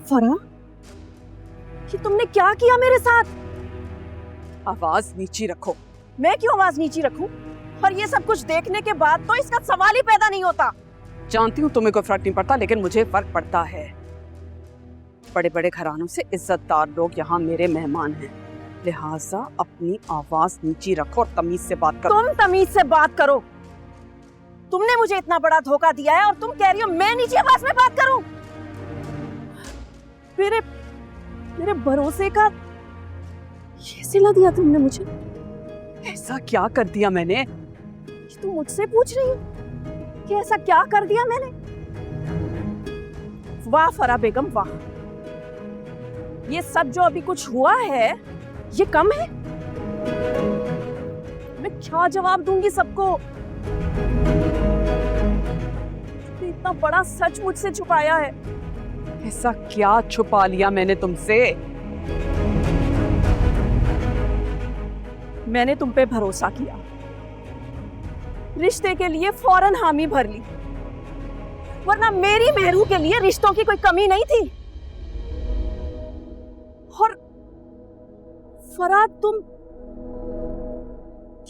फरा, कि तुमने क्या किया मेरे साथ? आवाज नीची रखो। मैं क्यों आवाज नीची रखूं? और ये सब कुछ देखने के बाद तो इसका सवाल ही पैदा नहीं होता। जानती हूँ तुम्हें कोई फर्क नहीं पड़ता, लेकिन मुझे फर्क पड़ता है। बड़े बड़े घरानों से इज्जतदार लोग यहाँ मेरे मेहमान हैं, लिहाजा अपनी आवाज नीची रखो और तमीज से बात करो। तुम तमीज से बात करो। तुमने मुझे इतना बड़ा धोखा दिया है और तुम कह रही हो मैं नीची आवाज में बात करूं? मेरे भरोसे का ये सिला दिया तुमने मुझे। ऐसा क्या कर दिया मैंने? तुम मुझसे पूछ रही हो कि ऐसा क्या कर दिया मैंने? वाह फरा बेगम वाह, ये सब जो अभी कुछ हुआ है ये कम है? मैं क्या जवाब दूंगी सबको? इतना बड़ा सच मुझसे छुपाया है। ऐसा क्या छुपा लिया मैंने तुमसे? मैंने तुम पे भरोसा किया, रिश्ते के लिए फौरन हामी भर ली, वरना मेरी मेहरू के लिए रिश्तों की कोई कमी नहीं थी। और फराद, तुम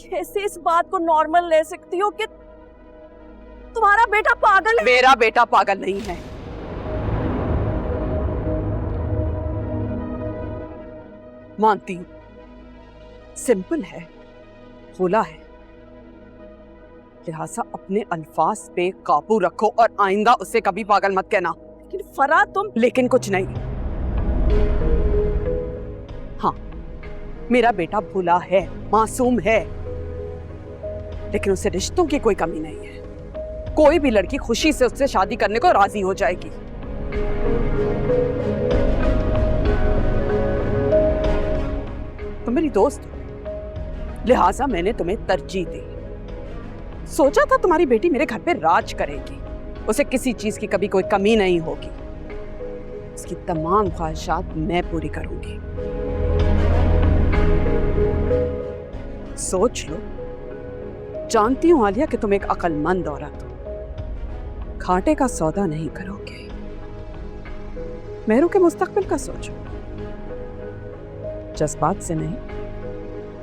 कैसे इस बात को नॉर्मल ले सकती हो कि तुम्हारा बेटा पागल है? मेरा बेटा पागल नहीं है। मानती हूं, सिंपल है, भोला है, लिहाजा अपने अल्फाज पे काबू रखो और आइंदा उसे कभी पागल मत कहना। लेकिन फराद तुम... लेकिन कुछ नहीं। हाँ, मेरा बेटा भोला है, मासूम है, लेकिन उसे रिश्तों की कोई कमी नहीं है। कोई भी लड़की खुशी से उससे शादी करने को राजी हो जाएगी। तुम मेरी दोस्त हो, लिहाजा मैंने तुम्हें तरजीह दी। सोचा था तुम्हारी बेटी मेरे घर पे राज करेगी, उसे किसी चीज की कभी कोई कमी नहीं होगी, उसकी तमाम ख्वाहिशात मैं पूरी करूंगी। सोच लो, जानती हूं आलिया कि तुम एक अक्लमंद औरत हो, घाटे का सौदा नहीं करोगे। मेहरू के मुस्तकबिल का सोचो, जज्बात से नहीं,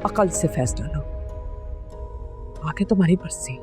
अकल से फैसला लो। आगे तुम्हारी मर्जी।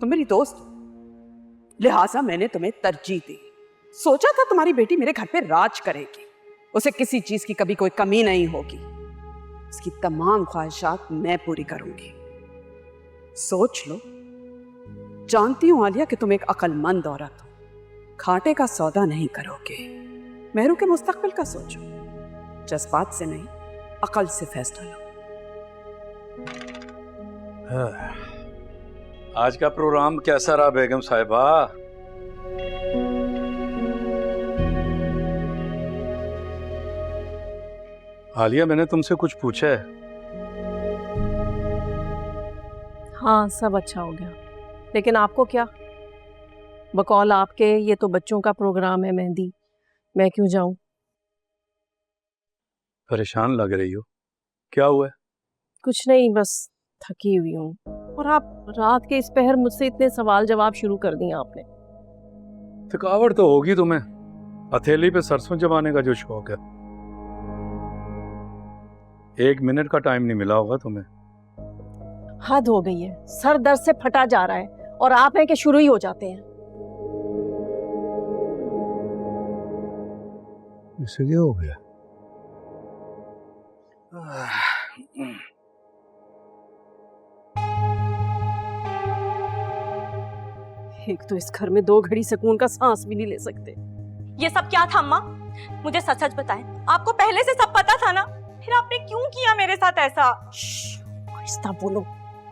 तुम मेरी दोस्त हो, लिहाजा मैंने तुम्हें तरजीह दी। सोचा था तुम्हारी बेटी मेरे घर पे राज करेगी, उसे किसी चीज की कभी कोई कमी नहीं होगी, उसकी तमाम ख्वाहिशात मैं पूरी करूंगी। सोच लो, जानती हूं आलिया कि तुम एक अक्लमंद औरत हो, घाटे का सौदा नहीं करोगे। मेहरू के मुस्तकबिल का सोचो, जज्बात से नहीं, अकल से फैसला लो। आज का प्रोग्राम कैसा रहा बेगम साहिबा? आलिया, मैंने तुमसे कुछ पूछा है? हाँ, सब अच्छा हो गया, लेकिन आपको क्या? बकौल आपके ये तो बच्चों का प्रोग्राम है मेहंदी, मैं क्यों जाऊं? परेशान लग रही हो, क्या हुआ है? कुछ नहीं, बस थकी हुई हूँ। और आप रात के इस पहर मुझसे इतने सवाल जवाब शुरू कर दिए आपने। थकावट तो होगी तुम्हें, हथेली पे सरसों जमाने का जो शौक है। 1 मिनट का टाइम नहीं मिला होगा तुम्हें। हद हो गई है, सर दर्द से फटा जा रहा है और आप हैं कि शुरू ही हो जाते हैं। इसलिए हो गया। एक तो इस घर में 2 घड़ी सुकून का सांस भी नहीं ले सकते। ये सब क्या था अम्मा? मुझे सच सच बताएं, आपको पहले से सब पता था ना? फिर आपने क्यों किया मेरे साथ ऐसा? आहिस्ता बोलो,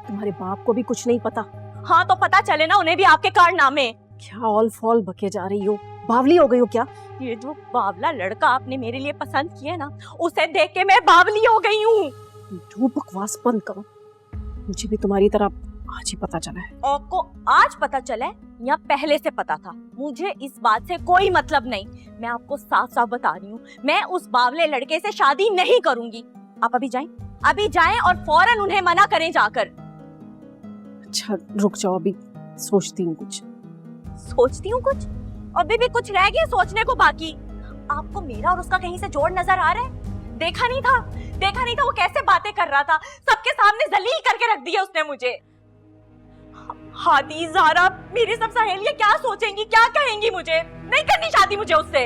तुम्हारे बाप को भी कुछ नहीं पता। हाँ तो पता चले ना उन्हें भी आपके कारनामे। क्या ऑल फॉल बके जा रही हो? बावली हो गई हो क्या? ये जो बावला लड़का आपने मेरे लिए पसंद किया ना, उसे देख के मैं बावली हो गई हूँ। जो बकवास बंद करो, मुझे भी तुम्हारी तरह आज ही पता चला है। आपको आज पता चला है या पहले से पता था? मुझे इस बात से कोई मतलब नहीं। मैं आपको साफ साफ बता रही हूँ, मैं उस बावले लड़के से शादी नहीं करूंगी। आप अभी जाएं और फौरन उन्हें मना करें जाकर। अच्छा रुक जाओ, अभी सोचती हूँ कुछ। सोचती हूँ कुछ? अभी भी कुछ रह गया सोचने को बाकी। आपको मेरा और उसका कहीं से जोड़ नजर आ रहा है? देखा नहीं था वो कैसे बातें कर रहा था? सबके सामने जलील करके रख दिया उसने मुझे। हादी, ज़ारा, मेरी सब सहेलियां क्या सोचेंगी, क्या कहेंगी मुझे? नहीं करनी शादी मुझे उससे।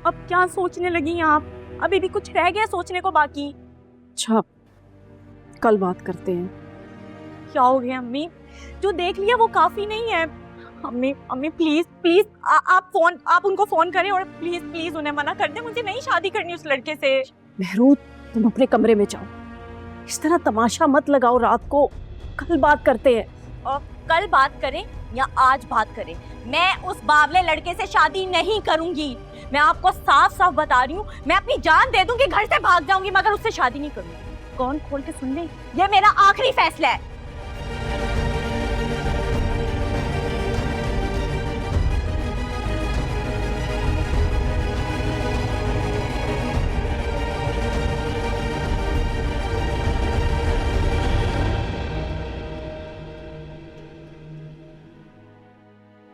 अब क्या सोचने लगी आप? अभी भी कुछ रह गया सोचने को बाकी? अच्छा कल बात करते हैं। क्या हो गया अम्मी? जो देख लिया वो काफी नहीं है। अम्मी प्लीज आप उनको फोन करें और प्लीज उन्हें मना कर दें। मुझे नहीं शादी करनी उस लड़के से। मेहरूद तुम अपने कमरे में जाओ, इस तरह तमाशा मत लगाओ रात को। कल बात करते हैं। और कल बात करें या आज बात करें, मैं उस बावले लड़के से शादी नहीं करूंगी। मैं आपको साफ साफ बता रही हूँ, मैं अपनी जान दे दूंगी, घर से भाग जाऊंगी, मगर उससे शादी नहीं करूंगी। कौन खोल के सुन ले, ये मेरा आखिरी फैसला है।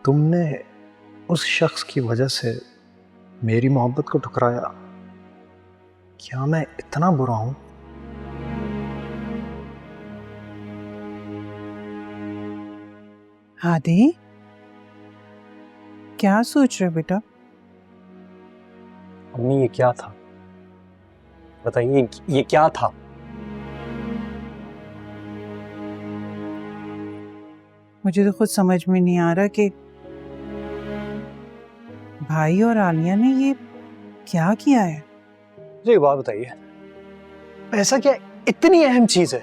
तुमने उस शख्स की वजह से मेरी मोहब्बत को ठुकराया। क्या मैं इतना बुरा हूं? आदि, क्या सोच रहे हो बेटा? अम्मी ये क्या था? बताइए ये क्या था? मुझे तो खुद समझ में नहीं आ रहा कि भाई और आलिया ने ये क्या किया है। मुझे एक बात बताइए, पैसा क्या इतनी अहम चीज है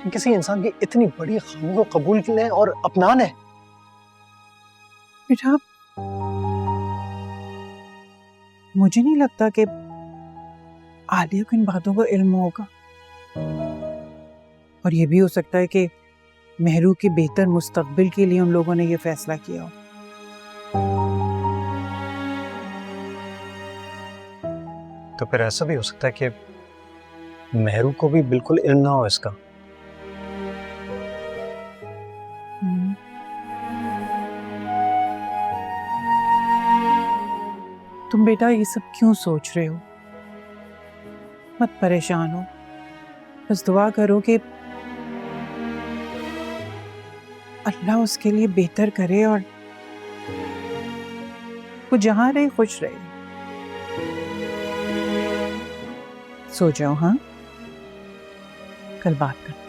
कि किसी इंसान की इतनी बड़ी खामी को कबूल लें और अपना लें? बेटा मुझे नहीं लगता कि आलिया को इन बातों का इल्म होगा, और ये भी हो सकता है कि मेहरू के बेहतर मुस्तकबिल के लिए उन लोगों ने ये फैसला किया हो। तो फिर ऐसा भी हो सकता है कि मेहरू को भी बिल्कुल इल्म ना हो इसका। तुम बेटा ये सब क्यों सोच रहे हो? मत परेशान हो, बस दुआ करो कि अल्लाह उसके लिए बेहतर करे और वो जहां रहे खुश रहे। सो जाओ, हाँ, कल बात करते हैं।